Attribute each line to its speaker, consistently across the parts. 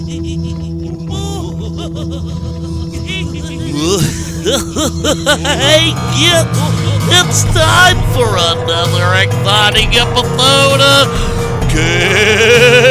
Speaker 1: Hey kids, it's time for another exciting episode of KWJUDAS.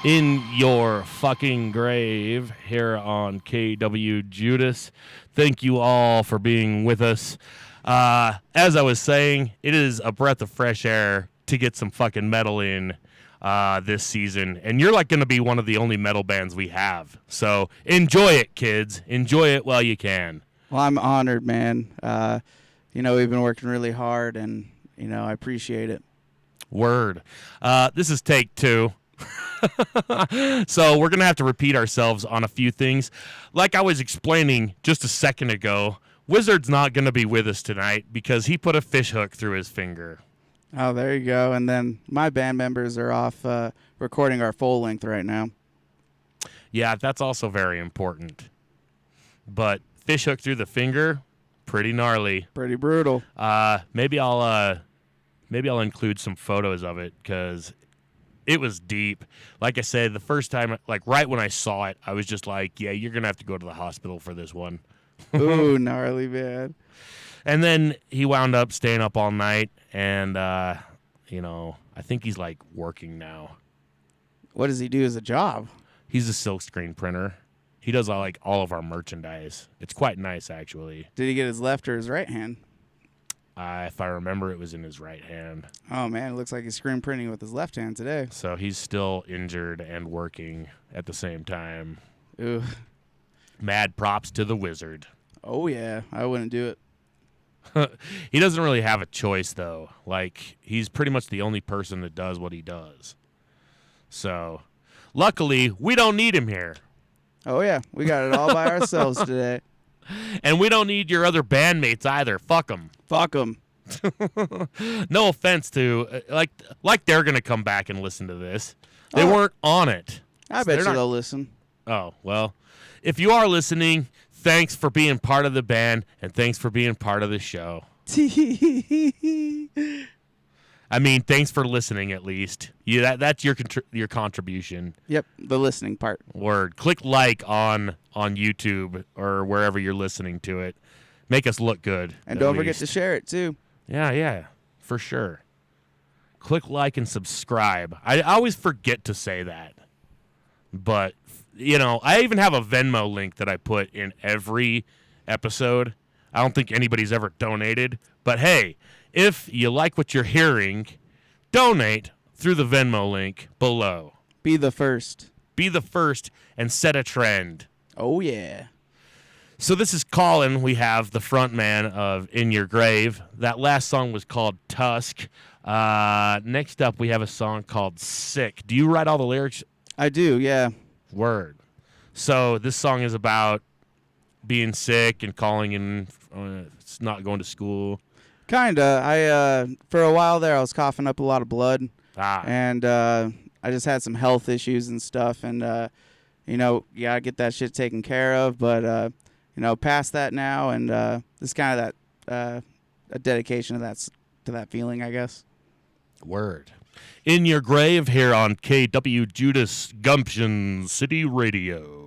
Speaker 1: In your fucking grave here on KWJUDAS. Thank you all for being with us. As I was saying, it is a breath of fresh air to get some fucking metal in this season. And you're like going to be one of the only metal bands we have. So enjoy it, kids. Enjoy it while you can.
Speaker 2: Well, I'm honored, man. We've been working really hard, and, I appreciate it.
Speaker 1: Word. This is take 2. So we're going to have to repeat ourselves on a few things. Like I was explaining just a second ago, Wizard's not going to be with us tonight because he put a fish hook through his finger.
Speaker 2: Oh, there you go. And then my band members are off recording our full length right now.
Speaker 1: Yeah, that's also very important. But fish hook through the finger, Pretty gnarly.
Speaker 2: Pretty brutal.
Speaker 1: Maybe I'll include some photos of it because it was deep. Like I said, the first time, like right when I saw it, I was just like, yeah, you're going to have to go to the hospital for this one.
Speaker 2: Ooh, gnarly, man.
Speaker 1: And then he wound up staying up all night, and, I think he's, like, working now.
Speaker 2: What does he do as a job?
Speaker 1: He's a silkscreen printer. He does, like, all of our merchandise. It's quite nice, actually.
Speaker 2: Did he get his left or his right hand?
Speaker 1: If I remember, it was in his right hand.
Speaker 2: Oh, man, it looks like he's screen printing with his left hand today.
Speaker 1: So he's still injured and working at the same time.
Speaker 2: Ooh.
Speaker 1: Mad props to the wizard.
Speaker 2: Oh, yeah. I wouldn't do it.
Speaker 1: He doesn't really have a choice, though. Like, he's pretty much the only person that does what he does. So, luckily, we don't need him here.
Speaker 2: Oh, yeah. We got it all by ourselves today.
Speaker 1: And we don't need your other bandmates either. Fuck them.
Speaker 2: Fuck them.
Speaker 1: No offense to, like they're going to come back and listen to this. They weren't on it.
Speaker 2: I bet they'll listen.
Speaker 1: Oh, well, if you are listening, thanks for being part of the band, and thanks for being part of the show. I mean, thanks for listening at least. Yeah, that's your contribution.
Speaker 2: Yep, the listening part.
Speaker 1: Word. Click like on YouTube or wherever you're listening to it. Make us look good.
Speaker 2: And don't forget to share it, too.
Speaker 1: Yeah, for sure. Click like and subscribe. I always forget to say that. But, I even have a Venmo link that I put in every episode. I don't think anybody's ever donated. But, hey, if you like what you're hearing, donate through the Venmo link below.
Speaker 2: Be the first.
Speaker 1: Be the first and set a trend.
Speaker 2: Oh, yeah.
Speaker 1: So this is Colin. We have the front man of In Your Grave. That last song was called Tusk. Next up, we have a song called Sick. Do you write all the lyrics?
Speaker 2: I do, yeah.
Speaker 1: Word. So this song is about being sick and calling in, not going to school.
Speaker 2: Kinda. For a while there, I was coughing up a lot of blood. And I just had some health issues and stuff. And, you gotta get that shit taken care of. But, past that now. And this is kind of that a dedication to that feeling, I guess.
Speaker 1: Word. In Your Grave here on KWJUDAS Gumption City Radio.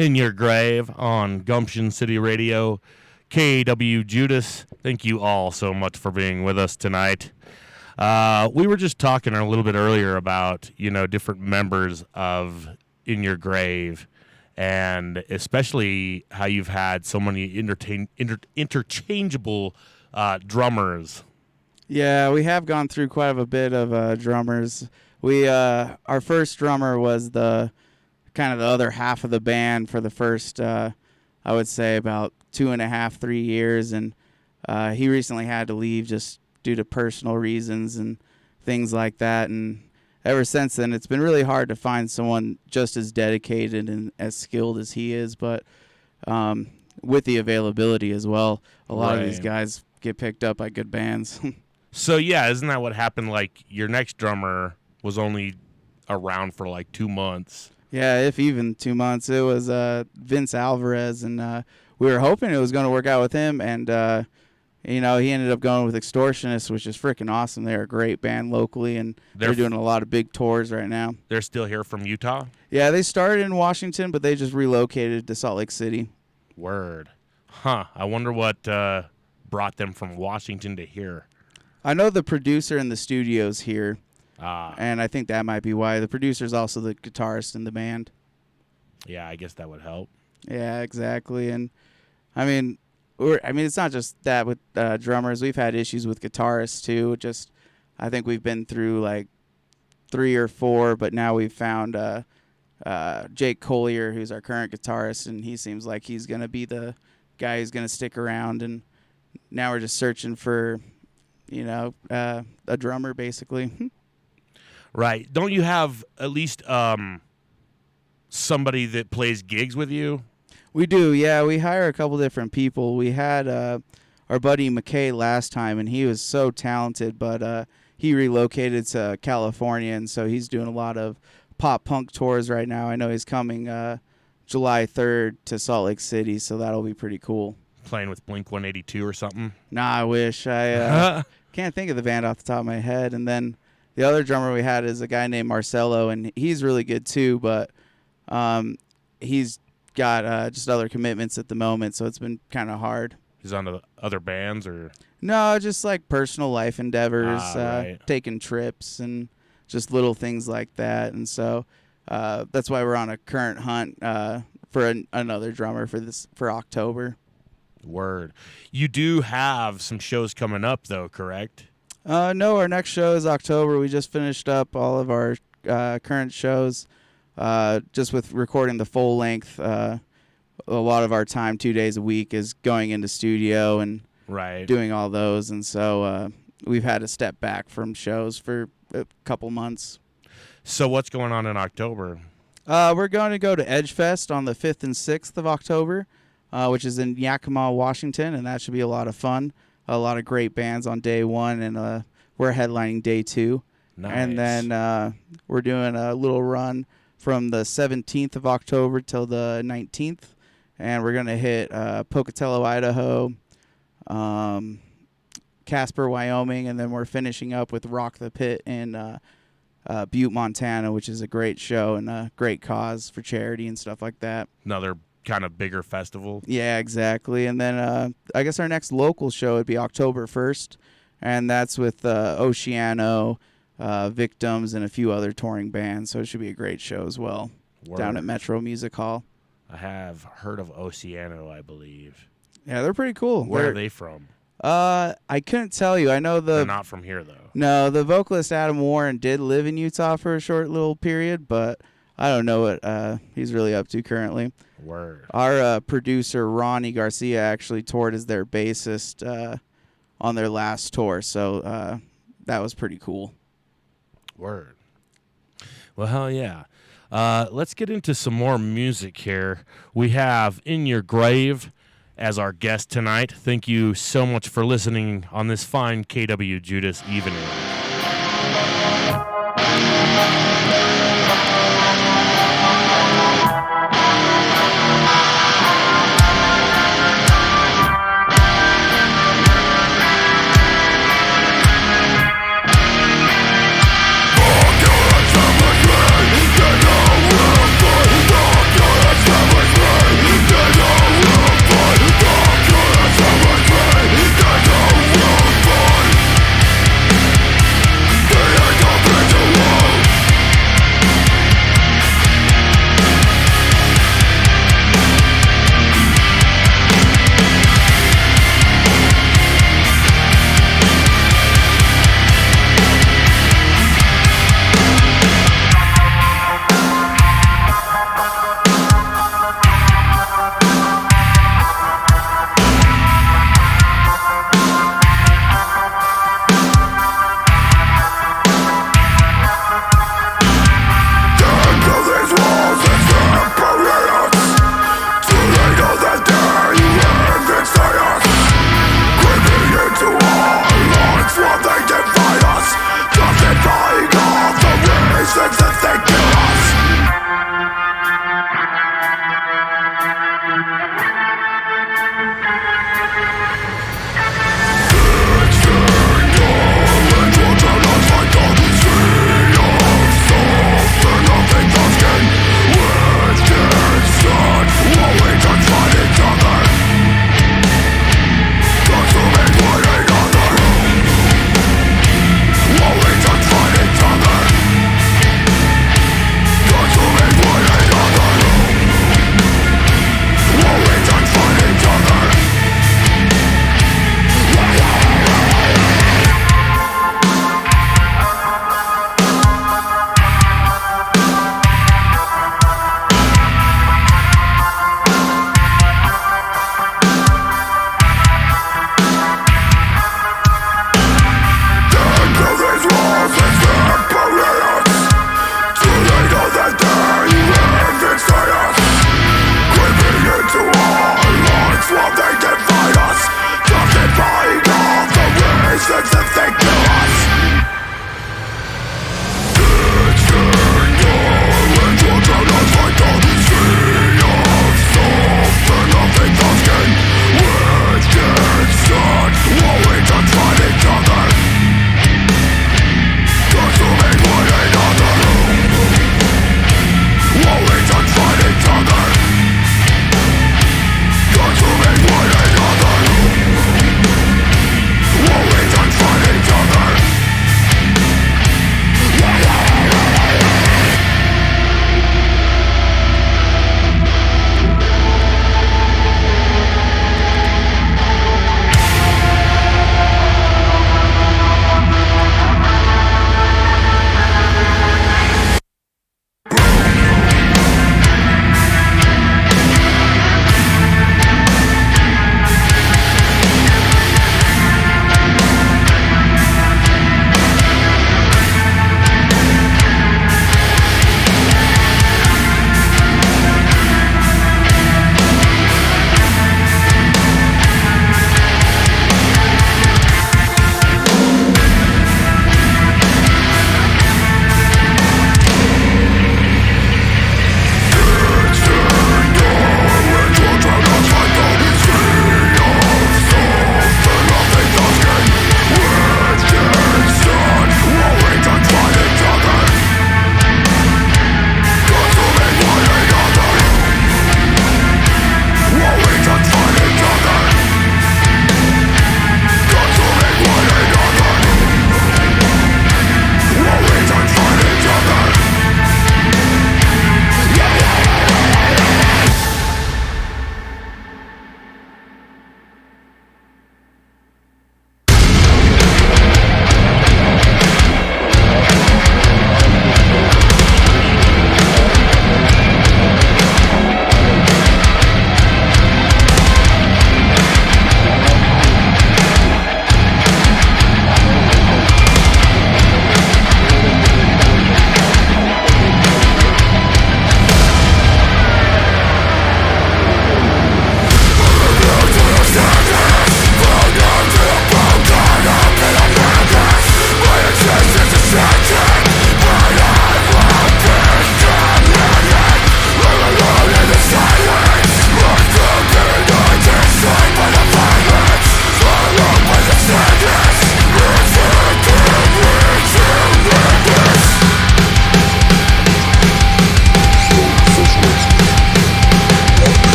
Speaker 1: In Your Grave on Gumption City Radio, KWJUDAS. Thank you all so much for being with us tonight. We were just talking a little bit earlier about, different members of In Your Grave, and especially how you've had so many interchangeable drummers.
Speaker 2: Yeah, we have gone through quite a bit of drummers. Our first drummer was the kind of the other half of the band for the first, I would say, about 2.5, 3 years, and he recently had to leave just due to personal reasons and things like that, and ever since then, it's been really hard to find someone just as dedicated and as skilled as he is, but with the availability as well, a lot of these guys get picked up by good bands.
Speaker 1: So, yeah, isn't that what happened? Like, your next drummer was only around for, 2 months.
Speaker 2: Yeah, if even 2 months. It was Vince Alvarez, and we were hoping it was going to work out with him, and, he ended up going with Extortionists, which is freaking awesome. They're a great band locally, and they're doing a lot of big tours right now.
Speaker 1: They're still here from Utah?
Speaker 2: Yeah, they started in Washington, but they just relocated to Salt Lake City.
Speaker 1: Word. Huh. I wonder what brought them from Washington to here.
Speaker 2: I know the producer in the studio's here, and I think that might be why. The producer's also the guitarist in the band.
Speaker 1: Yeah, I guess that would help.
Speaker 2: Yeah, exactly. And, it's not just that with drummers. We've had issues with guitarists, too. I think we've been through, 3 or 4, but now we've found Jake Collier, who's our current guitarist, and he seems like he's going to be the guy who's going to stick around. And now we're just searching for, a drummer, basically.
Speaker 1: Right. Don't you have at least somebody that plays gigs with you?
Speaker 2: We do, yeah. We hire a couple different people. We had our buddy McKay last time, and he was so talented, but he relocated to California, and so he's doing a lot of pop-punk tours right now. I know he's coming July 3rd to Salt Lake City, so that'll be pretty cool.
Speaker 1: Playing with Blink-182 or something?
Speaker 2: Nah, I wish. I can't think of the band off the top of my head. And then the other drummer we had is a guy named Marcelo, and he's really good too, but he's got just other commitments at the moment, so it's been kind of hard.
Speaker 1: He's on to other bands, or?
Speaker 2: No, just personal life endeavors,
Speaker 1: right.
Speaker 2: Taking trips and just little things like that. And so that's why we're on a current hunt for another drummer for October.
Speaker 1: Word. You do have some shows coming up, though, correct?
Speaker 2: No, our next show is October. We just finished up all of our current shows. Just with recording the full length, a lot of our time 2 days a week is going into studio and doing all those. And so we've had to step back from shows for a couple months.
Speaker 1: So what's going on in October?
Speaker 2: We're going to go to Edgefest on the 5th and 6th of October, which is in Yakima, Washington, and that should be a lot of fun. A lot of great bands on day 1, and we're headlining day 2.
Speaker 1: Nice.
Speaker 2: And then we're doing a little run from the 17th of October till the 19th, and we're going to hit Pocatello, Idaho, Casper, Wyoming, and then we're finishing up with Rock the Pit in Butte, Montana, which is a great show and a great cause for charity and stuff like that.
Speaker 1: Another kind of bigger festival.
Speaker 2: Yeah, exactly. And then I guess our next local show would be October 1st, and that's with Oceano, Victims, and a few other touring bands, so it should be a great show as well.
Speaker 1: Word.
Speaker 2: Down at Metro Music Hall.
Speaker 1: I have heard of Oceano, I believe.
Speaker 2: Yeah, they're pretty cool.
Speaker 1: Where are they from?
Speaker 2: I couldn't tell you. I know
Speaker 1: they're not from here, though.
Speaker 2: No, the vocalist Adam Warren did live in Utah for a short little period, but I don't know what he's really up to currently.
Speaker 1: Word.
Speaker 2: Our producer, Ronnie Garcia, actually toured as their bassist on their last tour, so that was pretty cool.
Speaker 1: Word. Well, hell yeah. Let's get into some more music here. We have In Your Grave as our guest tonight. Thank you so much for listening on this fine KWJUDAS evening.
Speaker 3: Establishment,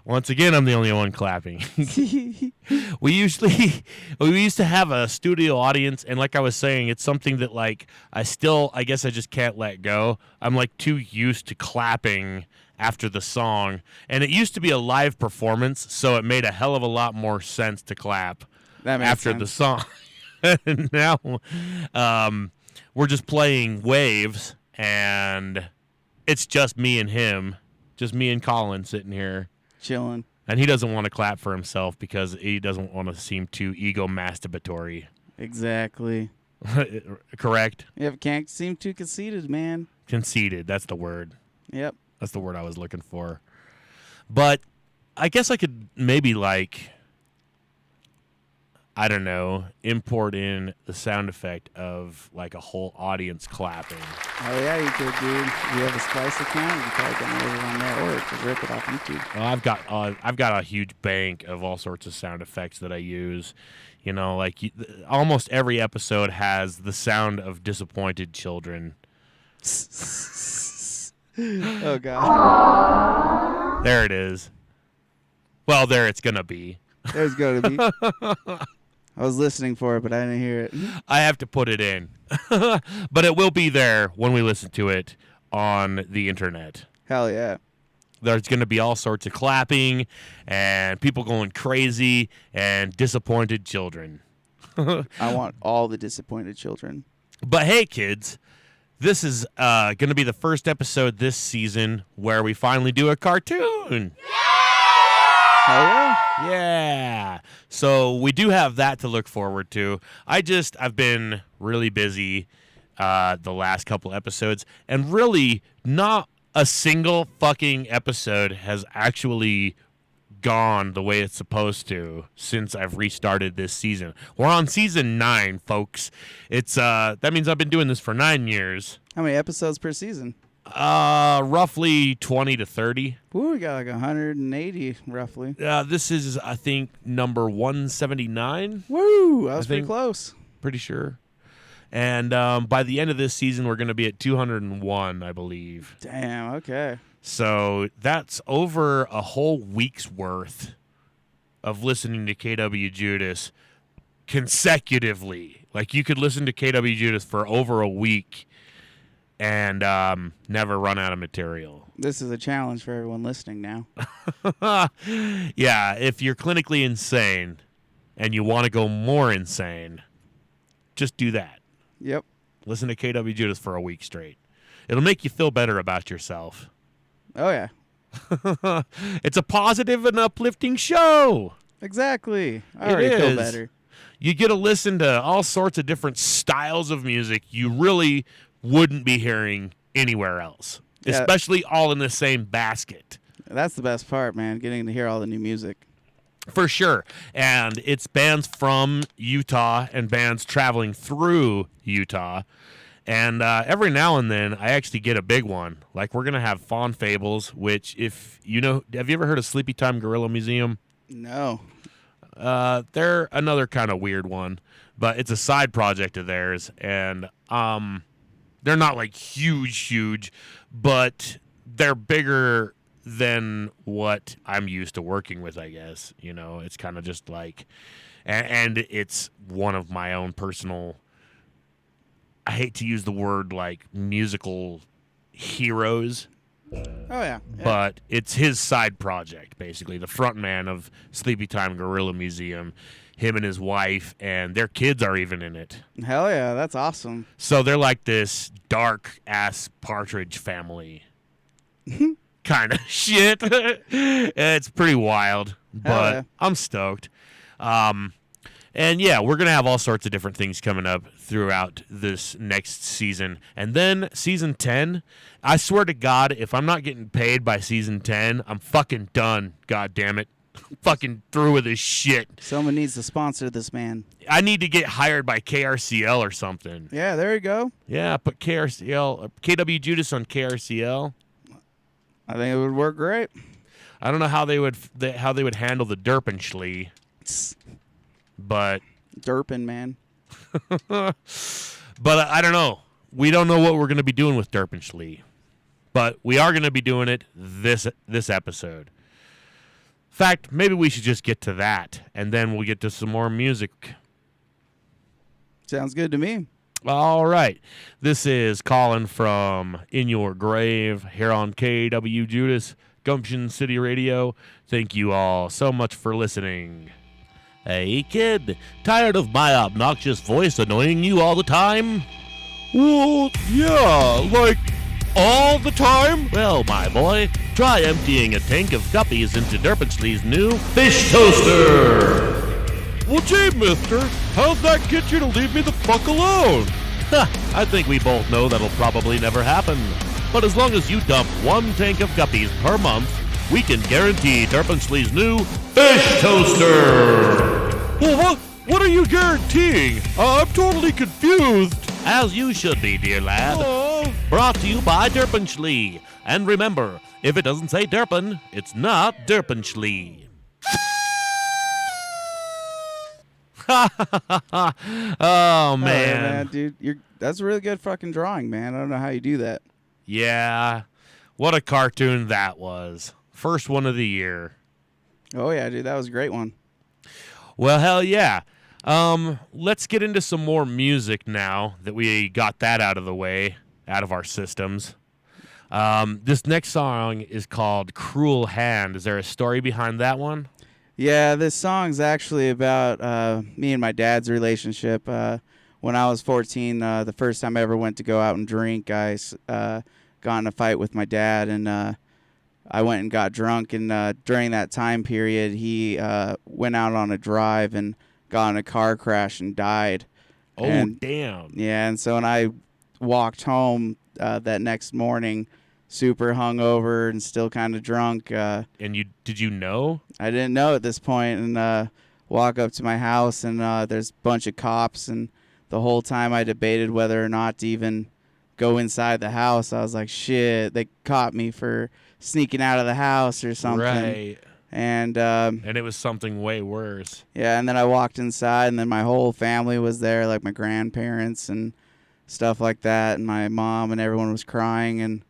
Speaker 1: Once again, I'm the only one clapping. We used to have a studio audience, and like I was saying, it's something that like I guess I just can't let go. I'm like too used to clapping after the song, and it used to be a live performance, so it made a hell of a lot more sense to clap after the song. And now we're just playing waves, and it's just me and him, just me and Colin sitting here
Speaker 2: chilling.
Speaker 1: And he doesn't want to clap for himself because he doesn't want to seem too ego-masturbatory.
Speaker 2: Exactly.
Speaker 1: Correct?
Speaker 2: Yeah, can't seem too conceited, man.
Speaker 1: Conceited, that's the word.
Speaker 2: Yep.
Speaker 1: That's the word I was looking for. But I guess I could maybe, like, I don't know, import in the sound effect of, like, a whole audience clapping.
Speaker 2: Oh, yeah, you could, dude. You have a Splice account, you can probably download it on there, or just rip it off YouTube.
Speaker 1: Well, I've got a huge bank of all sorts of sound effects that I use. You know, like, almost every episode has the sound of disappointed children.
Speaker 2: Oh, God.
Speaker 1: There it is. Well, there it's going to be.
Speaker 2: There's going to be. I was listening for it, but I didn't hear it.
Speaker 1: I have to put it in. But it will be there when we listen to it on the internet.
Speaker 2: Hell yeah.
Speaker 1: There's going to be all sorts of clapping and people going crazy and disappointed children.
Speaker 2: I want all the disappointed children.
Speaker 1: But hey, kids, this is going to be the first episode this season where we finally do a cartoon.
Speaker 2: Oh, yeah?
Speaker 1: Yeah. So we do have that to look forward to. I've been really busy the last couple episodes, and really not a single fucking episode has actually gone the way it's supposed to since I've restarted this season. We're on season 9, folks. It's that means I've been doing this for 9 years.
Speaker 2: How many episodes per season?
Speaker 1: Roughly 20 to 30.
Speaker 2: Ooh, we got like 180 roughly.
Speaker 1: This is, I think, number 179.
Speaker 2: Woo! I was pretty close.
Speaker 1: Pretty sure. And by the end of this season, we're going to be at 201, I believe.
Speaker 2: Damn, okay.
Speaker 1: So that's over a whole week's worth of listening to KWJUDAS consecutively. Like, you could listen to KWJUDAS for over a week and never run out of material.
Speaker 2: This is a challenge for everyone listening now.
Speaker 1: Yeah, if you're clinically insane and you want to go more insane, just do that.
Speaker 2: Yep.
Speaker 1: Listen to KWJUDAS for a week straight. It'll make you feel better about yourself.
Speaker 2: Oh, yeah.
Speaker 1: It's a positive and uplifting show.
Speaker 2: Exactly. I already feel better.
Speaker 1: You get to listen to all sorts of different styles of music you really wouldn't be hearing anywhere else, especially all in the same basket.
Speaker 2: That's the best part, man, getting to hear all the new music.
Speaker 1: For sure. And it's bands from Utah and bands traveling through Utah. And every now and then, I actually get a big one. Like, we're going to have Fawn Fables, which, if you know, have you ever heard of Sleepy Time Gorilla Museum?
Speaker 2: No.
Speaker 1: They're another kind of weird one, but it's a side project of theirs. And they're not, like, huge, but they're bigger than what I'm used to working with, I guess. You know, it's kind of just like, and it's one of my own personal, I hate to use the word like musical heroes.
Speaker 2: Oh, yeah.
Speaker 1: But it's his side project, basically. The front man of Sleepy Time Gorilla Museum, him and his wife, and their kids are even in it.
Speaker 2: Hell yeah, that's awesome.
Speaker 1: So they're like this dark-ass partridge family. Kind of shit. It's pretty wild, but
Speaker 2: yeah.
Speaker 1: I'm stoked. And yeah, we're going to have all sorts of different things coming up throughout this next season. And then season 10, I swear to God, if I'm not getting paid by season 10, I'm fucking done. God damn it. I'm fucking through with this shit.
Speaker 2: Someone needs to sponsor this man.
Speaker 1: I need to get hired by KRCL or something.
Speaker 2: Yeah, there you go.
Speaker 1: Yeah, put KWJUDAS on KRCL.
Speaker 2: I think it would work great.
Speaker 1: I don't know how they would handle the Derpenschlee, but
Speaker 2: Derpin, man.
Speaker 1: But I don't know. We don't know what we're going to be doing with Derpenschlee, but we are going to be doing it this episode. In fact, maybe we should just get to that, and then we'll get to some more music.
Speaker 2: Sounds good to me.
Speaker 1: All right. This is Colin from In Your Grave here on KWJUDAS, Gumption City Radio. Thank you all so much for listening. Hey, kid, tired of my obnoxious voice annoying you all the time? Well, yeah, like, all the time? Well, my boy, try emptying a tank of guppies into Derpenschlee's new fish toaster. Well, gee, mister, how's that get you to leave me the fuck alone? I think we both know that'll probably never happen. But as long as you dump one tank of guppies per month, we can guarantee Derpenschlee's new fish toaster. Well, what are you guaranteeing? I'm totally confused. As you should be, dear lad. Aww. Brought to you by Derpenschlee. And remember, if it doesn't say Derpen, it's not Derpenschlee. Oh, man.
Speaker 2: Dude, that's a really good fucking drawing, man. I don't know how you do that.
Speaker 1: Yeah. What a cartoon that was. First one of the year.
Speaker 2: Oh, yeah, dude. That was a great one.
Speaker 1: Well, hell yeah. Let's get into some more music now that we got that out of the way, out of our systems. This next song is called Cruel Hand. Is there a story behind that one?
Speaker 2: Yeah, this song's actually about me and my dad's relationship. When I was 14, the first time I ever went to go out and drink, I got in a fight with my dad, and I went and got drunk. And during that time period, he went out on a drive and got in a car crash and died.
Speaker 1: Oh,
Speaker 2: and,
Speaker 1: damn.
Speaker 2: Yeah, and so when I walked home that next morning, super hungover and still kind of drunk.
Speaker 1: And did you know?
Speaker 2: I didn't know at this point, and walk up to my house, and there's a bunch of cops, and the whole time I debated whether or not to even go inside the house. I was like, shit, they caught me for sneaking out of the house or something.
Speaker 1: Right.
Speaker 2: And
Speaker 1: it was something way worse.
Speaker 2: Yeah, and then I walked inside, and then my whole family was there, like my grandparents and stuff like that, and my mom, and everyone was crying, and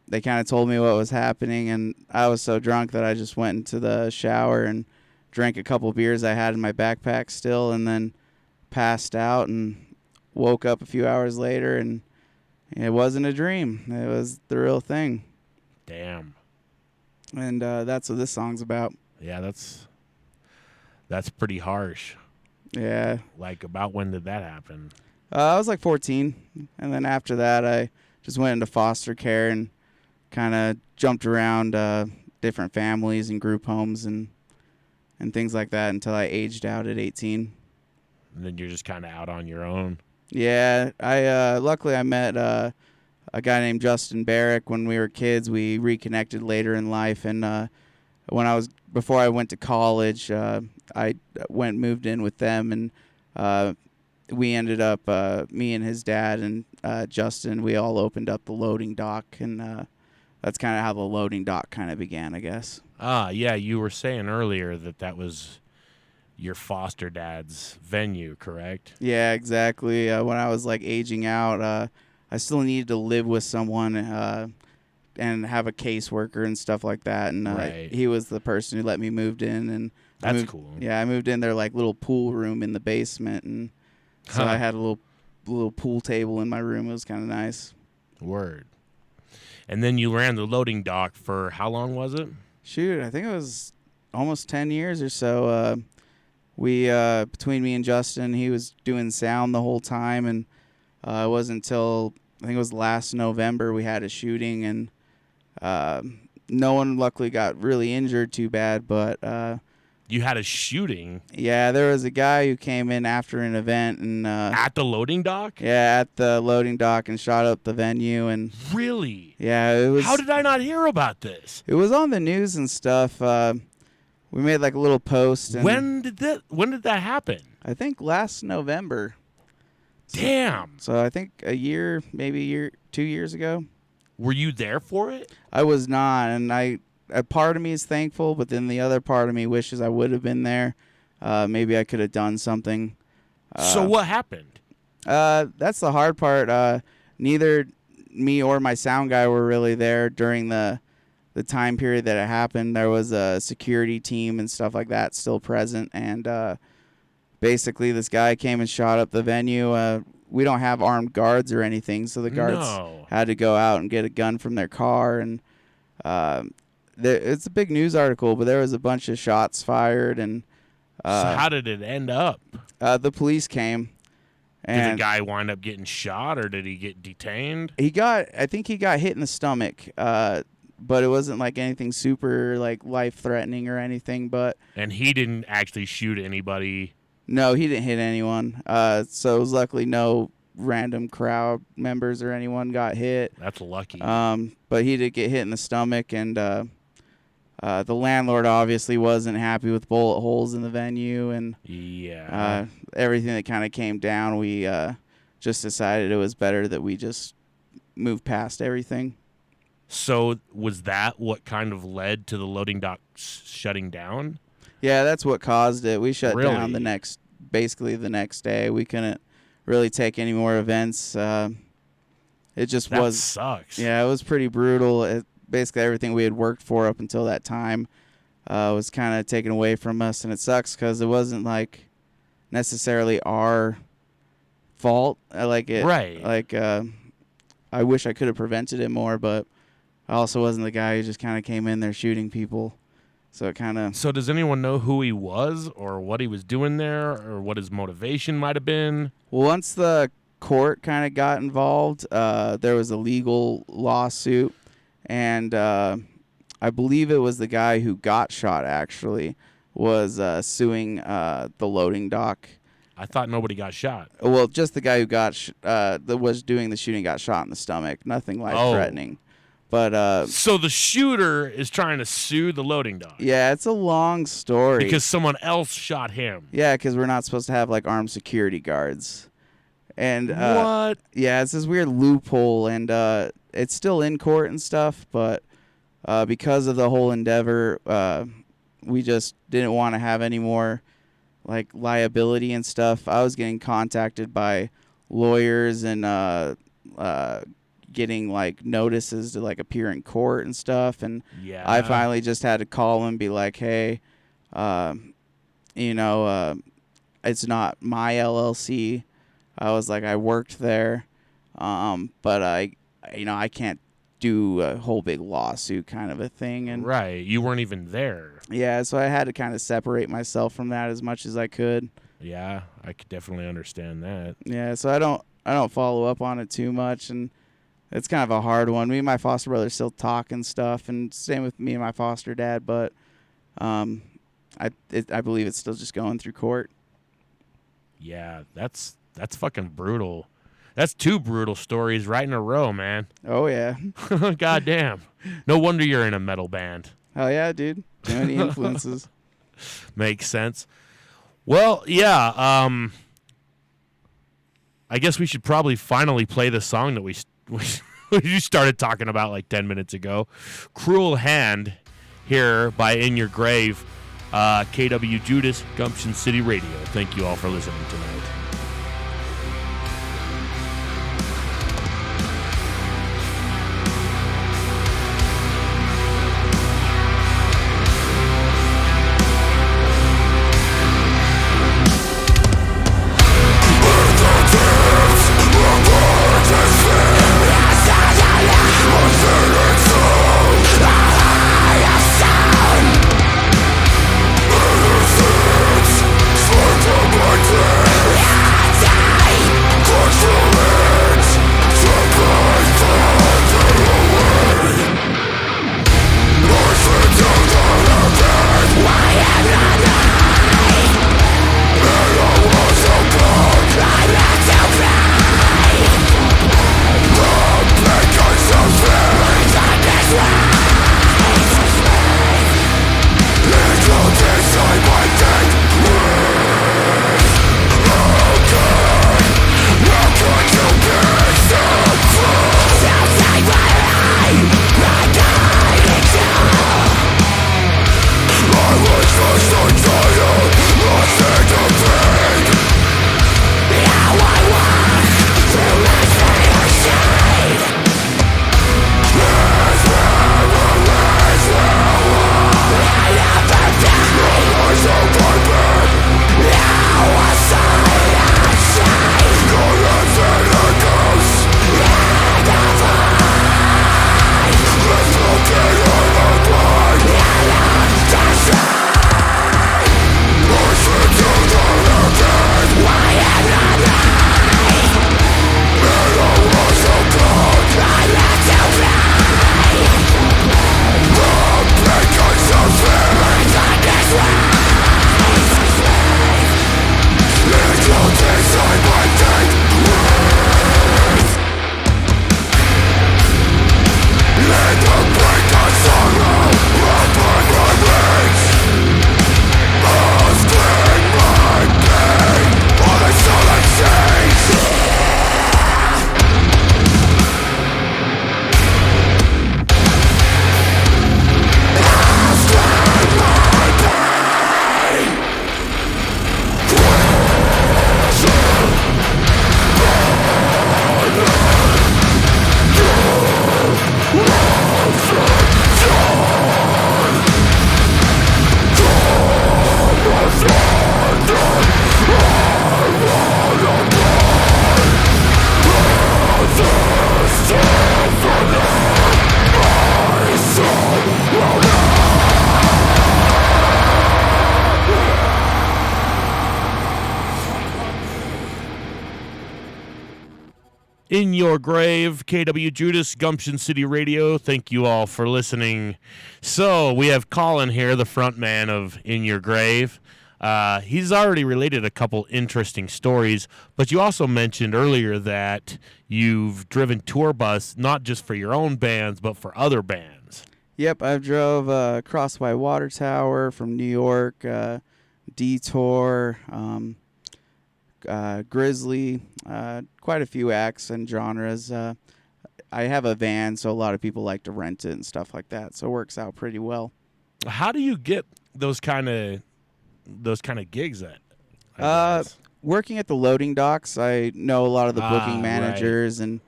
Speaker 2: they kind of told me what was happening, and I was so drunk that I just went into the shower and drank a couple beers I had in my backpack still, and then passed out and woke up a few hours later, and it wasn't a dream. It was the real thing.
Speaker 1: Damn.
Speaker 2: And that's what this song's about.
Speaker 1: Yeah, that's pretty harsh.
Speaker 2: Yeah.
Speaker 1: Like, about when did that happen?
Speaker 2: I was like 14, and then after that I just went into foster care and kind of jumped around different families and group homes and things like that until I aged out at 18.
Speaker 1: And then you're just kind of out on your own.
Speaker 2: Yeah, I luckily I met a guy named Justin Barrick when we were kids. We reconnected later in life, and before I went to college, I moved in with them, and we ended up, me and his dad and Justin, we all opened up the loading dock, and that's kind of how the loading dock kind of began, I guess.
Speaker 1: Yeah, you were saying earlier that was your foster dad's venue, correct?
Speaker 2: Yeah, exactly. When I was like aging out, I still needed to live with someone and have a caseworker and stuff like that, and
Speaker 1: right.
Speaker 2: He was the person who let me moved in, and
Speaker 1: that's cool.
Speaker 2: Yeah, I moved in their like little pool room in the basement, and so I had a little pool table in my room. It was kind of nice.
Speaker 1: Word. And then you ran the loading dock for how long was it?
Speaker 2: Shoot, I think it was almost 10 years or so. We between me and Justin, he was doing sound the whole time, and it wasn't until I think it was last November we had a shooting, and no one luckily got really injured too bad, but
Speaker 1: you had a shooting?
Speaker 2: Yeah, there was a guy who came in after an event and
Speaker 1: at the loading dock?
Speaker 2: Yeah, at the loading dock, and shot up the venue. And
Speaker 1: really?
Speaker 2: Yeah, it was.
Speaker 1: How did I not hear about this?
Speaker 2: It was on the news and stuff. We made like a little post. And
Speaker 1: when did that happen?
Speaker 2: I think last November.
Speaker 1: Damn.
Speaker 2: So I think maybe 2 years ago.
Speaker 1: Were you there for it?
Speaker 2: I was not, and a part of me is thankful, but then the other part of me wishes I would have been there. Maybe I could have done something.
Speaker 1: So what happened?
Speaker 2: That's the hard part. Neither me or my sound guy were really there during the time period that it happened. There was a security team and stuff like that still present, and basically this guy came and shot up the venue. We don't have armed guards or anything, so the guards had to go out and get a gun from their car, and it's a big news article, but there was a bunch of shots fired. And
Speaker 1: so how did it end up?
Speaker 2: The police came. And
Speaker 1: did the guy wind up getting shot, or did he get detained?
Speaker 2: I think he got hit in the stomach, but it wasn't like anything super like life-threatening or anything.
Speaker 1: And he didn't actually shoot anybody?
Speaker 2: No, he didn't hit anyone. So it was luckily no random crowd members or anyone got hit.
Speaker 1: That's lucky.
Speaker 2: But he did get hit in the stomach, and the landlord obviously wasn't happy with bullet holes in the venue, and everything that kind of came down, we just decided it was better that we just move past everything.
Speaker 1: So was that what kind of led to the loading dock shutting down?
Speaker 2: Yeah, that's what caused it. We shut down basically the next day. We couldn't really take any more events. It just was.
Speaker 1: That sucks.
Speaker 2: Yeah, it was pretty brutal. Basically everything we had worked for up until that time was kind of taken away from us, and it sucks because it wasn't like necessarily our fault.
Speaker 1: Right.
Speaker 2: Like I wish I could have prevented it more, but I also wasn't the guy who just kind of came in there shooting people. So it kind of.
Speaker 1: So does anyone know who he was, or what he was doing there, or what his motivation might have been?
Speaker 2: Well, once the court kind of got involved, there was a legal lawsuit, and I believe it was the guy who got shot actually was suing the loading dock.
Speaker 1: I thought nobody got shot.
Speaker 2: Well, just the guy who that was doing the shooting got shot in the stomach. Nothing life-threatening. But
Speaker 1: so the shooter is trying to sue the loading dock.
Speaker 2: Yeah, it's a long story.
Speaker 1: Because someone else shot him.
Speaker 2: Yeah, because we're not supposed to have like armed security guards. And
Speaker 1: what?
Speaker 2: Yeah, it's this weird loophole, and it's still in court and stuff. But because of the whole endeavor, we just didn't want to have any more like liability and stuff. I was getting contacted by lawyers and getting like notices to like appear in court and stuff, and I finally just had to call and be like, hey, it's not my LLC. I was like, I worked there, but I can't do a whole big lawsuit kind of a thing. And
Speaker 1: right, you weren't even there.
Speaker 2: Yeah, so I had to kind of separate myself from that as much as I could.
Speaker 1: Yeah, I could definitely understand that.
Speaker 2: Yeah, so I don't follow up on it too much, and it's kind of a hard one. Me and my foster brother still talk and stuff, and same with me and my foster dad, but I believe it's still just going through court.
Speaker 1: Yeah, that's fucking brutal. That's two brutal stories right in a row, man.
Speaker 2: Oh, yeah.
Speaker 1: God damn. No wonder you're in a metal band.
Speaker 2: Hell yeah, dude. Too many influences.
Speaker 1: Makes sense. Well, yeah. I guess we should probably finally play the song that we started talking about like 10 minutes ago. Cruel Hand here by In Your Grave. KWJUDAS, Gumption City Radio. Thank you all for listening tonight. In Your Grave, KWJUDAS, Gumption City Radio. Thank you all for listening. So we have Colin here, the front man of In Your Grave. He's already related a couple interesting stories, but you also mentioned earlier that you've driven tour bus not just for your own bands, but for other bands.
Speaker 2: Yep, I've drove Cross by Water Tower from New York, Detour, Grizzly, quite a few acts and genres. I have a van, so a lot of people like to rent it and stuff like that, so it works out pretty well.
Speaker 1: How do you get those kind of gigs at?
Speaker 2: Working at the loading docks, I know a lot of the booking managers and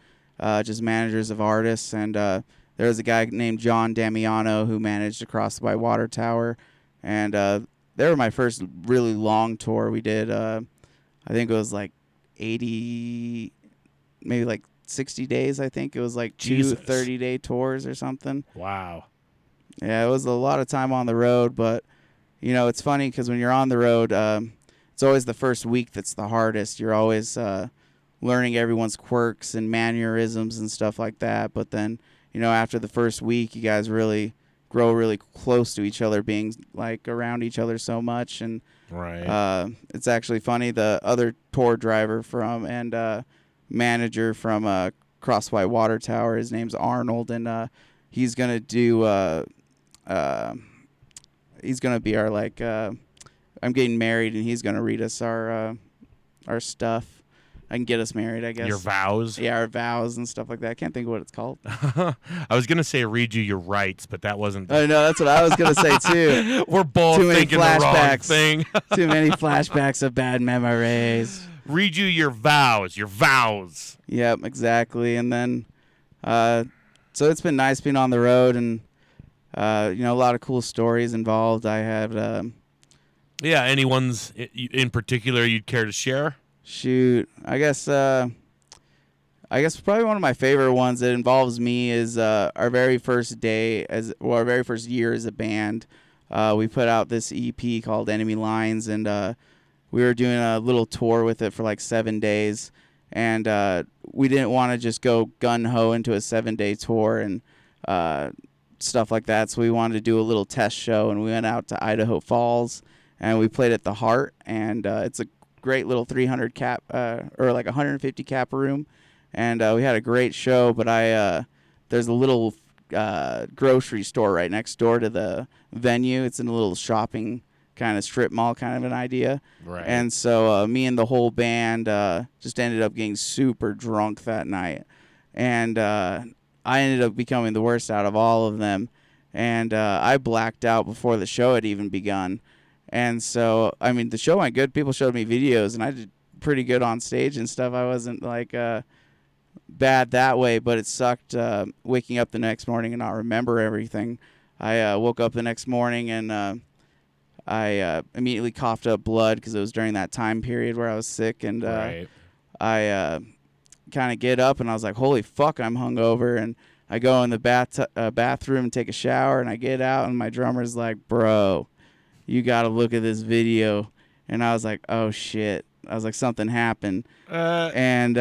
Speaker 2: just managers of artists, and there was a guy named John Damiano who managed Across by Water Tower, and they were my first really long tour. We did, I think it was like 80, maybe like 60 days, I think. It was like two 30-day tours or something.
Speaker 1: Wow.
Speaker 2: Yeah, it was a lot of time on the road, but, you know, it's funny because when you're on the road, it's always the first week that's the hardest. You're always learning everyone's quirks and mannerisms and stuff like that. But then, you know, after the first week, you guys really grow really close to each other, being like around each other so much. And
Speaker 1: right.
Speaker 2: It's actually funny. The other tour driver from and manager from Cross by Water Tower, his name's Arnold, and he's gonna do he's gonna be our like. I'm getting married, and he's gonna read us our stuff. I can get us married, I guess.
Speaker 1: Your vows?
Speaker 2: Yeah, our vows and stuff like that. I can't think of what it's called.
Speaker 1: I was going to say read you your rights, but that wasn't.
Speaker 2: Oh, no, that's what I was going to say, too.
Speaker 1: We're both thinking the wrong thing.
Speaker 2: Too many flashbacks of bad memories.
Speaker 1: Read you your vows. Your vows.
Speaker 2: Yep, exactly. And then, so it's been nice being on the road, and, a lot of cool stories involved. I have...
Speaker 1: yeah, anyone's in particular you'd care to share?
Speaker 2: Shoot, I guess probably one of my favorite ones that involves me is our very first day our very first year as a band. We put out this EP called Enemy Lines, and we were doing a little tour with it for like 7 days, and we didn't want to just go gun-ho into a 7-day tour and stuff like that, so we wanted to do a little test show, and we went out to Idaho Falls, and we played at the Iheart, and it's a great little 300 cap or like 150 cap room, and we had a great show. But there's a little grocery store right next door to the venue. It's in a little shopping kind of strip mall kind of an idea,
Speaker 1: right? And
Speaker 2: so me and the whole band just ended up getting super drunk that night, and I ended up becoming the worst out of all of them, and I blacked out before the show had even begun. And so, I mean, the show went good. People showed me videos, and I did pretty good on stage and stuff. I wasn't, like, bad that way, but it sucked waking up the next morning and not remember everything. I woke up the next morning, and I immediately coughed up blood because it was during that time period where I was sick. And
Speaker 1: right.
Speaker 2: I kind of get up, and I was like, holy fuck, I'm hungover. And I go in the bathroom and take a shower, and I get out, and my drummer's like, bro, you got to look at this video. And I was like, oh, shit. I was like, something happened. And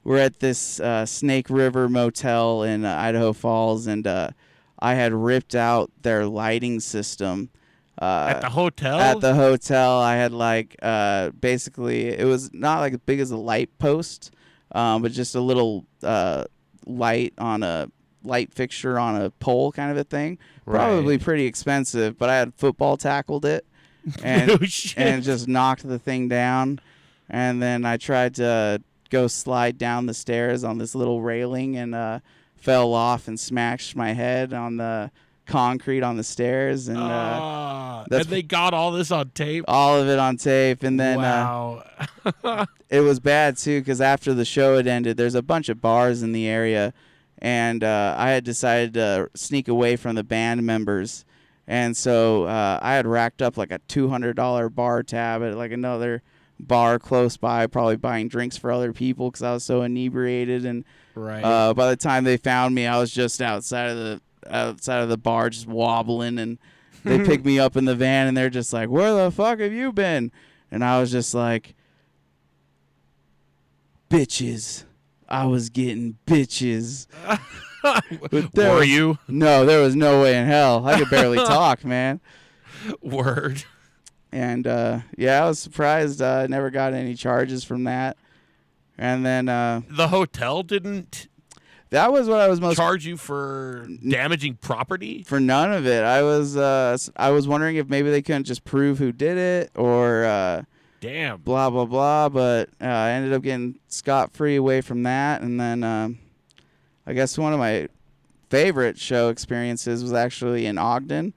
Speaker 2: we're at this Snake River Motel in Idaho Falls, and I had ripped out their lighting system.
Speaker 1: At the hotel?
Speaker 2: At the hotel. I had, like, basically, it was not, like, as big as a light post, but just a little light fixture on a pole kind of a thing. Probably
Speaker 1: right.
Speaker 2: Pretty expensive, but I had football tackled it and and just knocked the thing down. And then I tried to go slide down the stairs on this little railing and fell off and smashed my head on the concrete on the stairs. And
Speaker 1: they got all this on tape?
Speaker 2: All of it on tape. And then
Speaker 1: wow.
Speaker 2: It was bad, too, because after the show had ended, there's a bunch of bars in the area. And I had decided to sneak away from the band members. And so I had racked up like a $200 bar tab at like another bar close by, probably buying drinks for other people because I was so inebriated. And
Speaker 1: right.
Speaker 2: By the time they found me, I was just outside of the bar just wobbling. And they picked me up in the van, and they're just like, where the fuck have you been? And I was just like, bitches. I was getting bitches.
Speaker 1: Were you?
Speaker 2: No, there was no way in hell. I could barely talk, man.
Speaker 1: Word.
Speaker 2: And, I was surprised I never got any charges from that. And then...
Speaker 1: the hotel didn't...
Speaker 2: That was what I was most...
Speaker 1: Charge you for damaging property?
Speaker 2: For none of it. I was wondering if maybe they couldn't just prove who did it, or...
Speaker 1: Damn.
Speaker 2: Blah, blah, blah. But I ended up getting scot-free away from that. And then I guess one of my favorite show experiences was actually in Ogden.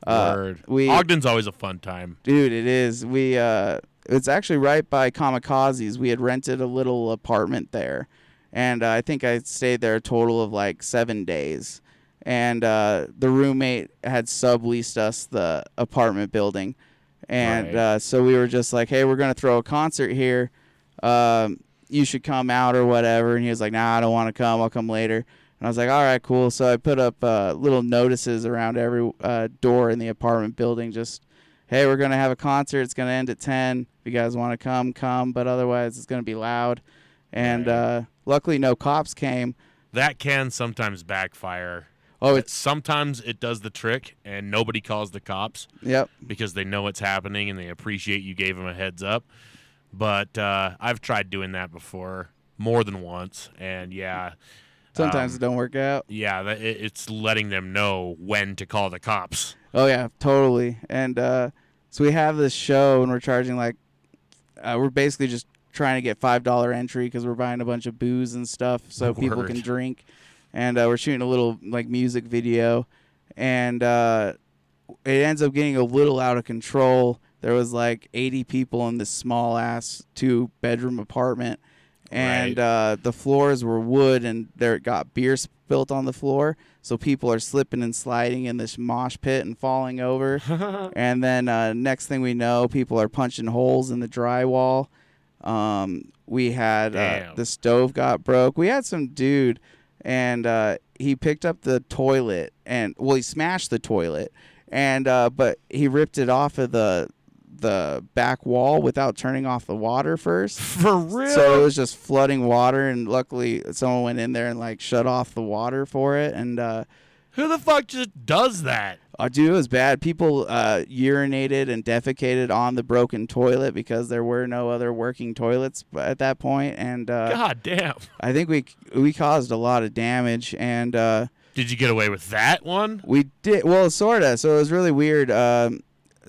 Speaker 1: Word. Ogden's always a fun time.
Speaker 2: Dude, it is. It's actually right by Kamikazes. We had rented a little apartment there. And I think I stayed there a total of like 7 days. And the roommate had subleased us the apartment building. And
Speaker 1: right.
Speaker 2: So we were just like, hey, we're going to throw a concert here. You should come out or whatever. And he was like, nah, I don't want to come. I'll come later. And I was like, all right, cool. So I put up little notices around every door in the apartment building. Just, hey, we're going to have a concert. It's going to end at 10. If you guys want to come. But otherwise, it's going to be loud. And
Speaker 1: right.
Speaker 2: Luckily, no cops came.
Speaker 1: That can sometimes backfire.
Speaker 2: Oh,
Speaker 1: sometimes it does the trick, and nobody calls the cops.
Speaker 2: Yep.
Speaker 1: Because they know it's happening, and they appreciate you gave them a heads up. But I've tried doing that before more than once, and yeah,
Speaker 2: Sometimes it don't work out.
Speaker 1: Yeah, it's letting them know when to call the cops.
Speaker 2: Oh, yeah, totally. And so we have this show, and we're charging, like, we're basically just trying to get $5 entry because we're buying a bunch of booze and stuff so people can drink. And we're shooting a little, like, music video. And it ends up getting a little out of control. There was, like, 80 people in this small-ass 2-bedroom apartment. And the floors were wood, and there got beer spilt on the floor. So people are slipping and sliding in this mosh pit and falling over. And then next thing we know, people are punching holes in the drywall. We had the stove got broke. We had some dude, and he picked up the toilet, and he smashed the toilet, and but he ripped it off of the back wall without turning off the water first.
Speaker 1: For real?
Speaker 2: So it was just flooding water, and luckily someone went in there and like shut off the water for it. And
Speaker 1: who the fuck just does that?
Speaker 2: Dude, it was bad. People urinated and defecated on the broken toilet because there were no other working toilets at that point. And
Speaker 1: God damn.
Speaker 2: I think we caused a lot of damage. And
Speaker 1: did you get away with that one?
Speaker 2: We did. Well, sort of. So it was really weird.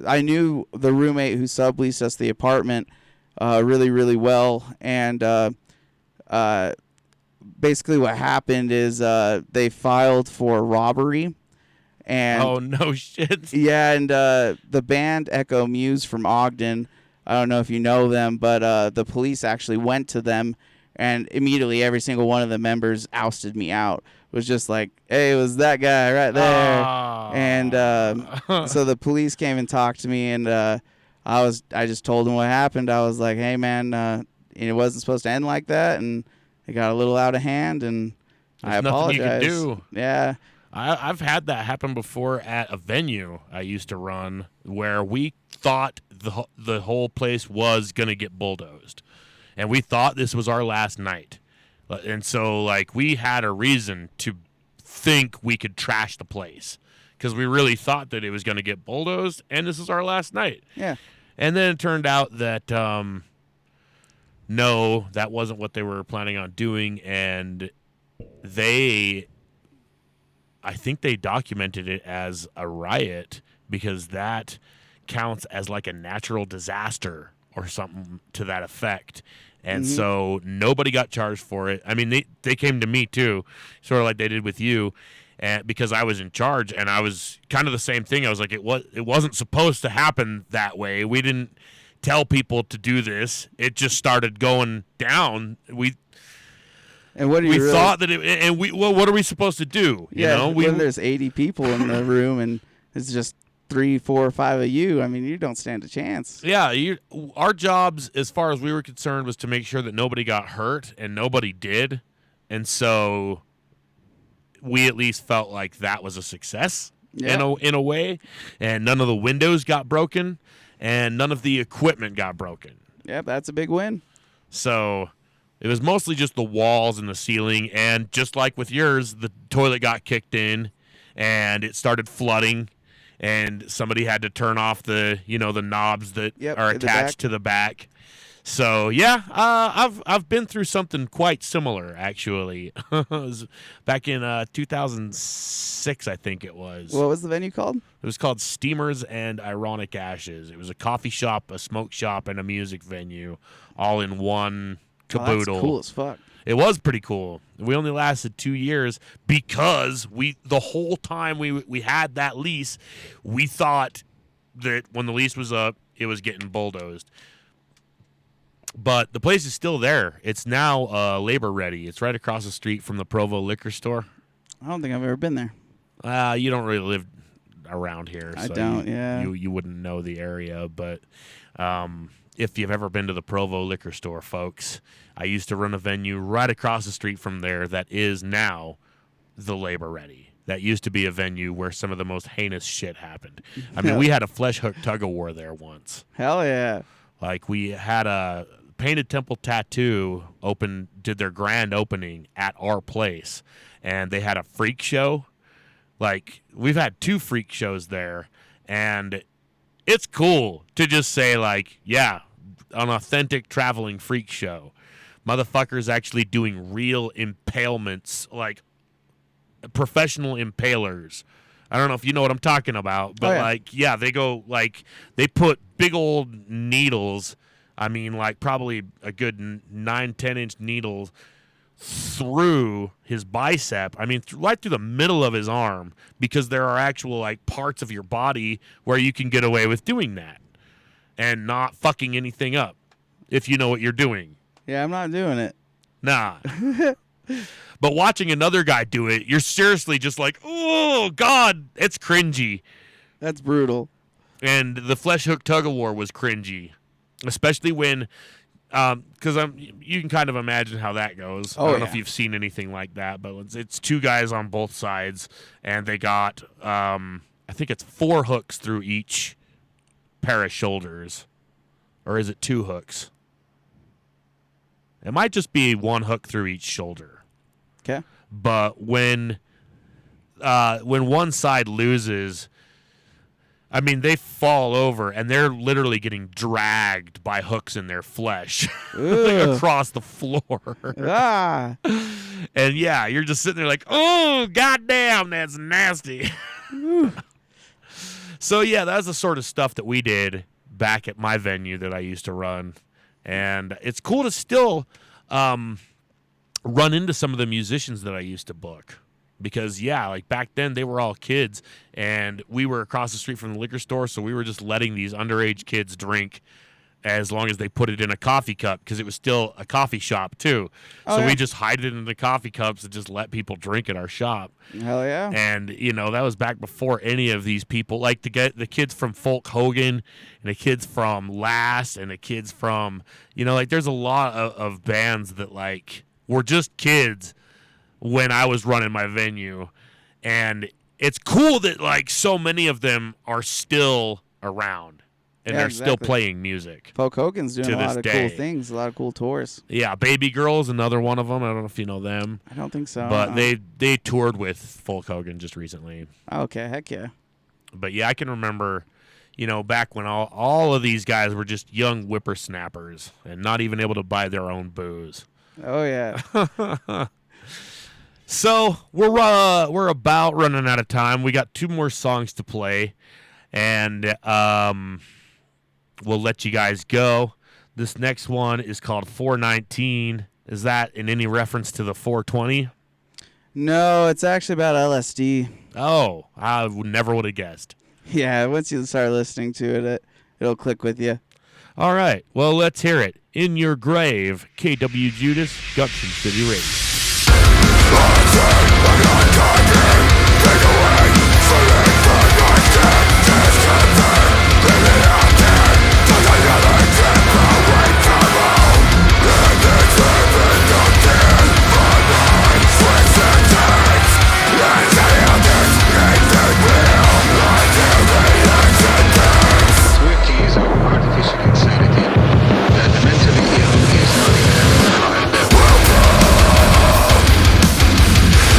Speaker 2: I knew the roommate who subleased us the apartment really, really well. And basically what happened is they filed for robbery. And
Speaker 1: oh, no shit.
Speaker 2: Yeah, and the band Echo Muse from Ogden, I don't know if you know them, but the police actually went to them, and immediately every single one of the members ousted me out. It was just like, hey, it was that guy right there. And so the police came and talked to me, and I just told them what happened. I was like, hey, man, it wasn't supposed to end like that, and it got a little out of hand, and I apologize.
Speaker 1: Nothing you can do.
Speaker 2: Yeah.
Speaker 1: I've had that happen before at a venue I used to run where we thought the whole place was going to get bulldozed. And we thought this was our last night. And so, like, we had a reason to think we could trash the place because we really thought that it was going to get bulldozed, and this is our last night.
Speaker 2: Yeah.
Speaker 1: And then it turned out that, no, that wasn't what they were planning on doing, and I think they documented it as a riot because that counts as like a natural disaster or something to that effect. And so nobody got charged for it. I mean, they came to me too, sort of like they did with you, and because I was in charge, and I was kind of the same thing. I was like, it wasn't supposed to happen that way. We didn't tell people to do this. It just started going down.
Speaker 2: And what do you
Speaker 1: thought that what are we supposed to do?
Speaker 2: You know, when there's 80 people in the room and it's just 3, 4, or 5 of you, I mean, you don't stand a chance.
Speaker 1: Yeah, our jobs, as far as we were concerned, was to make sure that nobody got hurt, and nobody did. And so we at least felt like that was a success in a way. And none of the windows got broken, and none of the equipment got broken.
Speaker 2: Yeah, that's a big win.
Speaker 1: So it was mostly just the walls and the ceiling, and just like with yours, the toilet got kicked in, and it started flooding, and somebody had to turn off the knobs that are attached to the back. So yeah, I've been through something quite similar actually. It was back in 2006, I think it was.
Speaker 2: What was the venue called?
Speaker 1: It was called Steamers and Ironic Ashes. It was a coffee shop, a smoke shop, and a music venue, all in one caboodle.
Speaker 2: Oh, that's cool as fuck.
Speaker 1: It was pretty cool. We only lasted 2 years because the whole time we had that lease, we thought that when the lease was up, it was getting bulldozed. But the place is still there. It's now labor ready. It's right across the street from the Provo liquor store.
Speaker 2: I don't think I've ever been there.
Speaker 1: You don't really live around here.
Speaker 2: I don't, yeah.
Speaker 1: You wouldn't know the area, but if you've ever been to the Provo liquor store, folks, I used to run a venue right across the street from there that is now the labor ready. That used to be a venue where some of the most heinous shit happened. I mean, we had a flesh hook tug-of-war there once.
Speaker 2: Hell yeah.
Speaker 1: Like, we had a Painted Temple Tattoo did their grand opening at our place, and they had a freak show. Like, we've had 2 freak shows there, and it's cool to just say, like, yeah, an authentic traveling freak show. motherfuckers actually doing real impalements, like professional impalers. I don't know if you know what I'm talking about, but they go, like, they put big old needles, I mean, like probably a good 9-10 inch needles through his bicep. I mean, right through the middle of his arm, because there are actual, like, parts of your body where you can get away with doing that and not fucking anything up, if you know what you're doing.
Speaker 2: Yeah, I'm not doing it.
Speaker 1: Nah. But watching another guy do it, you're seriously just like, oh, God, it's cringy.
Speaker 2: That's brutal.
Speaker 1: And the flesh hook tug of war was cringy, especially when, because you can kind of imagine how that goes. I don't know if you've seen anything like that, but it's two guys on both sides, and they got, I think it's 4 hooks through each pair of shoulders. Or is it 2 hooks? It might just be 1 hook through each shoulder.
Speaker 2: Okay.
Speaker 1: But when one side loses, I mean, they fall over and they're literally getting dragged by hooks in their flesh across the floor.
Speaker 2: Ah.
Speaker 1: And yeah, you're just sitting there like, oh, goddamn, that's nasty. So yeah, that's the sort of stuff that we did back at my venue that I used to run. And it's cool to still run into some of the musicians that I used to book. Because, yeah, like back then they were all kids, and we were across the street from the liquor store, so we were just letting these underage kids drink as long as they put it in a coffee cup, because it was still a coffee shop, too. We just hide it in the coffee cups and just let people drink at our shop.
Speaker 2: Hell yeah.
Speaker 1: And, you know, that was back before any of these people, like the kids from Folk Hogan and the kids from Last and the kids from, you know, like there's a lot of bands that, like, were just kids when I was running my venue. And it's cool that, like, so many of them are still around. And they're still playing music.
Speaker 2: Folk Hogan's doing a lot of cool things, a lot of cool tours.
Speaker 1: Yeah, Baby Girl's another one of them. I don't know if you know them.
Speaker 2: I don't think so.
Speaker 1: But they toured with Folk Hogan just recently.
Speaker 2: Okay, heck yeah.
Speaker 1: But yeah, I can remember, you know, back when all of these guys were just young whippersnappers and not even able to buy their own booze.
Speaker 2: Oh yeah.
Speaker 1: So we're about running out of time. We got 2 more songs to play, and we'll let you guys go. This next one is called 419. Is that in any reference to the 420?
Speaker 2: No, it's actually about LSD.
Speaker 1: Oh, I never would have guessed.
Speaker 2: Yeah, once you start listening to it, it'll click with you.
Speaker 1: All right, well, let's hear it. In Your Grave, KWJUDAS, Gumption City Radio.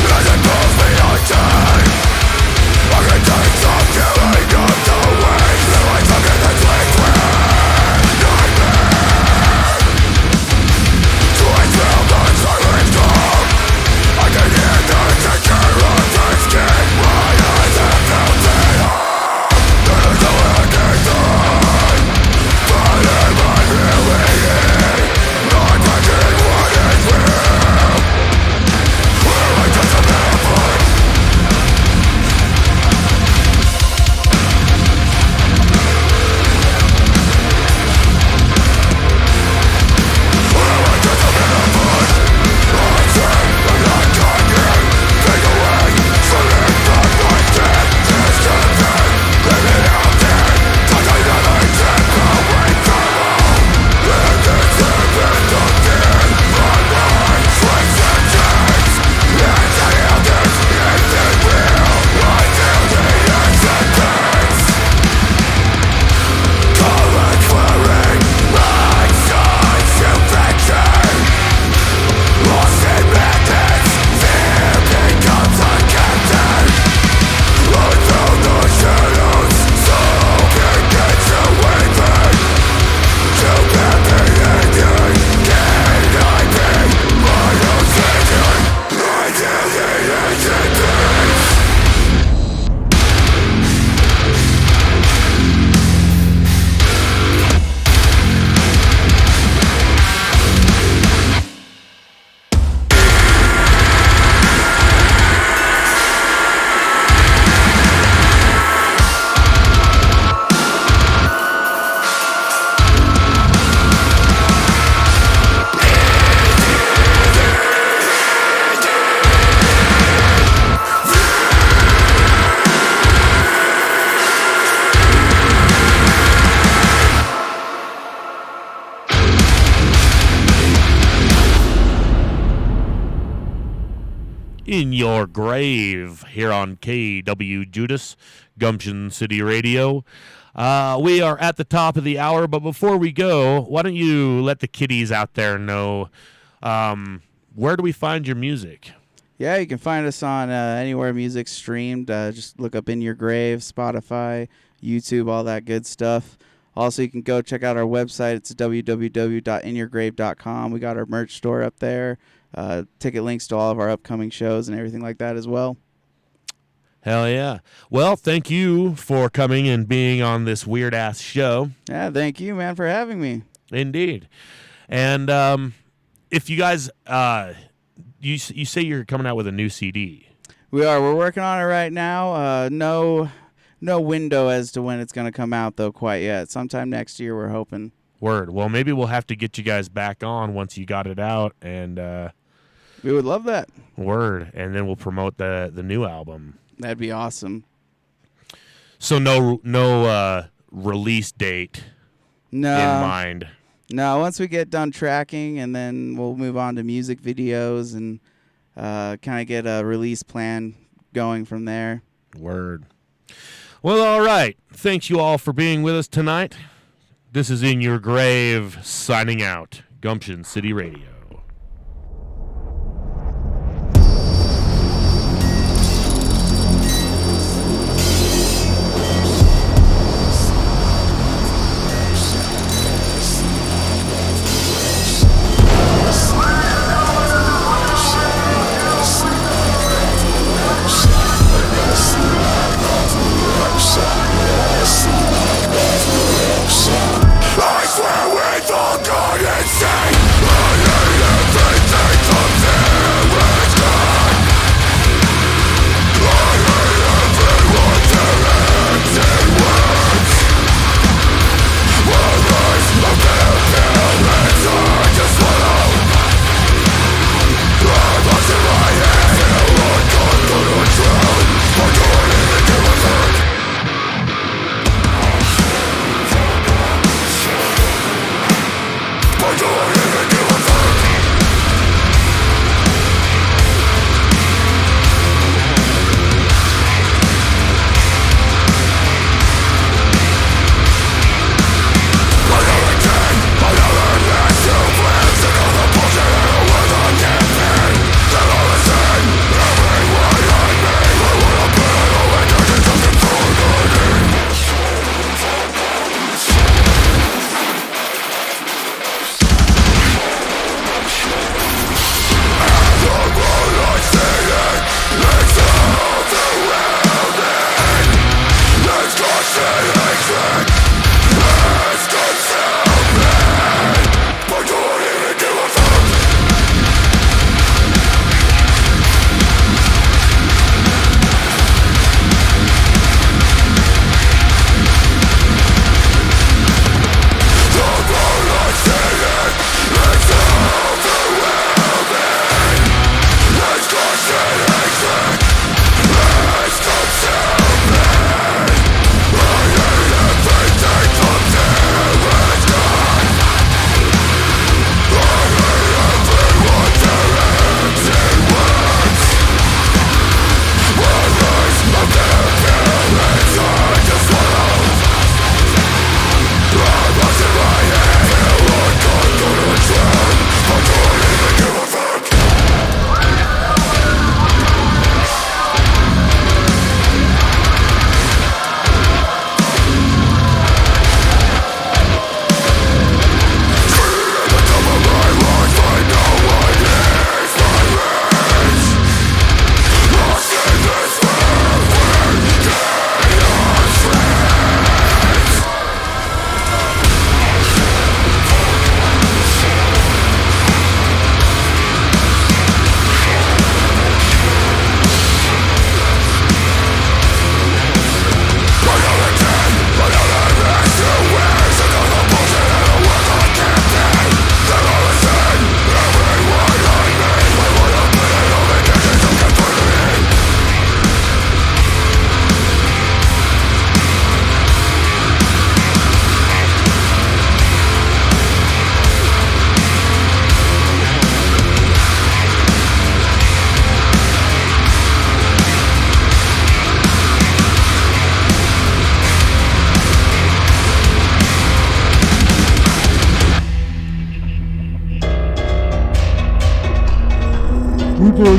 Speaker 3: Let it move me
Speaker 1: In Your Grave here on KWJUDAS, Gumption City Radio. We are at the top of the hour, but before we go, why don't you let the kiddies out there know where do we find your music?
Speaker 2: Yeah, you can find us on anywhere music's streamed. Just look up In Your Grave, Spotify, YouTube, all that good stuff. Also, you can go check out our website. It's www.inyourgrave.com. We got our merch store up there. Ticket links to all of our upcoming shows and everything like that as well.
Speaker 1: Hell yeah. Well, thank you for coming and being on this weird-ass show.
Speaker 2: Yeah, thank you, man, for having me.
Speaker 1: Indeed. And if you guys, you say you're coming out with a new CD.
Speaker 2: We are. We're working on it right now. No window as to when it's going to come out, though, quite yet. Sometime next year, we're hoping.
Speaker 1: Word. Well, maybe we'll have to get you guys back on once you got it out, and
Speaker 2: we would love that.
Speaker 1: Word. And then we'll promote the new album.
Speaker 2: That'd be awesome.
Speaker 1: So no release date in mind.
Speaker 2: No, once we get done tracking, and then we'll move on to music videos and kind of get a release plan going from there.
Speaker 1: Word. Well, all right. Thanks you all for being with us tonight. This is In Your Grave, signing out. Gumption City Radio.
Speaker 3: I swear with all God and say,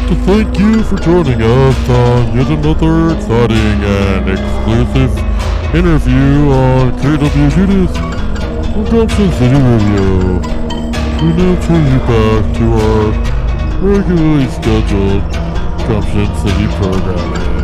Speaker 3: like to thank you for joining us on yet another exciting and exclusive interview on KWJUDAS on Gumption City Radio. We now turn you back to our regularly scheduled Gumption City programming.